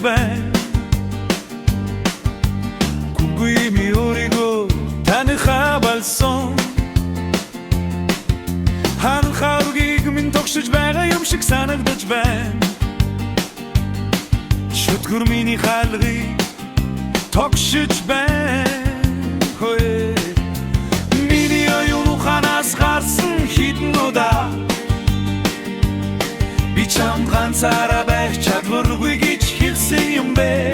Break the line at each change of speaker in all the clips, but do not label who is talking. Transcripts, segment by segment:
байна. Күнгүй ми өөрийгөө таны хавалсан. Ханхааргийг минь тогшиж байгаа юм шиг санагдаж байна. Шүтгэр миний хаалгыг тогшиж байна. Миний оюун ухаанаас гарсан хідэн удаа би чамд ганцаараа байх чадваргүй гэж хэлсэн юм бэ.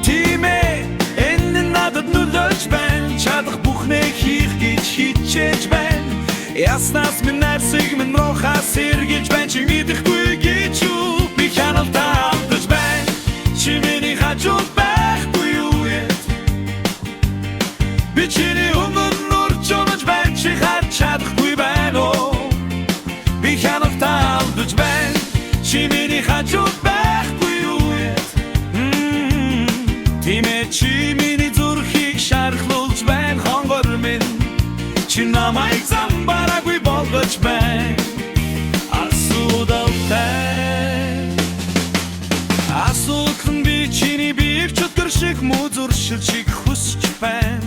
Тийм ээ, энэ надад нөлөөлж байна. Чадах бүхнээ хийх гэж хичээж байна. Яснаас минь найрсаг минь рухаас сэргийлж байна. Чи мэдэхгүй гэж юу би хяналтаа алдаж байна. Чи миний хажууд байхгүй юу эт. Би чиний өмнө нур чунаж байна. Чи харж чадахгүй байна оо. Би хяналтаа алдаж байна. Чи миний хажууд байхгүй юу эт. Тийм ээ, чи миний зүрхийг шархлуулж байна. Хонгор минь чи намайг замбараагүй болгож байна. Асуухан би чиний биеийг чөтгөр шиг музур шилжиг хүсч байна.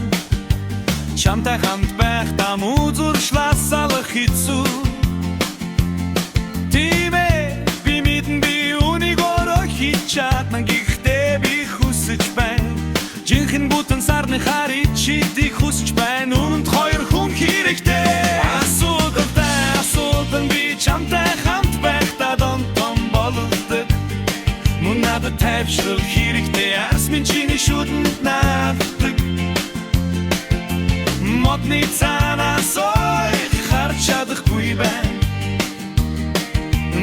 Чамтай хамт байхдаа музуршлаас салах хэцүү. Тийм ээ, би мэдэн би үнийг өөрөө хийж чадна. Гэхдээ би хүсэж байна. Жинхэнэ бүтэн сарны харийг чидийг хүсэж байна. Үүнд хоёр хүн хэрэгтэй. Асуудал би чамтай хамт байхдаа донтон болдог. Мөн надад тайвшрал хэрэгтэй. Арс минь чиний шүдэнд нааддаг. Модны цаанаас ойх харж чадахгүй байна.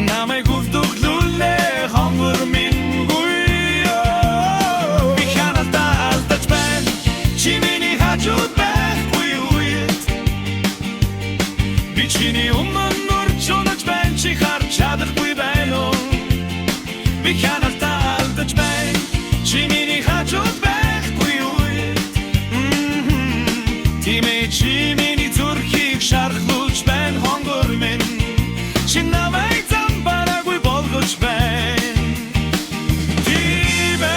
Намайг өвдөглүүлээ хонгор минь гүйё. Би хяналтаа алдаж байна. Чи миний хажууд байхгүй үед. Би чиний өмнө нур чунаж байна. Чи харж чадахгүй байна. Би хяналтаа алдаж байна. Чи миний хажууд байхгүй үед. Тийм ээ, чи миний зүрхийг шархлуулж байна. Хонгор минь чи намайг замбараагүй болгож байна. Тийм ээ.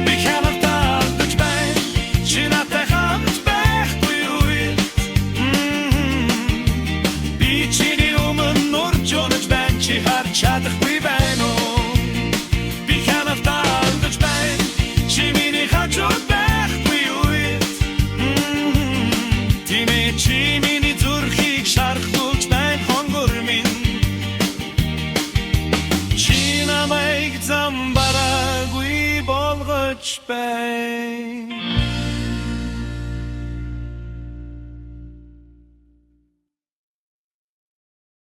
Би хяналтаа алдаж байна. Чи надтай хамт байхгүй үед. Би чиний өмнө нур чунаж байна. Чи харж чадахгүй байна. Би хяналтаа алдаж байна. Чи миний хажууд байхгүй үед. Тийм ээ, чи миний зүрхийг шархлуулж байна. Хонгор минь чи намайг замбараагүй болгож байна.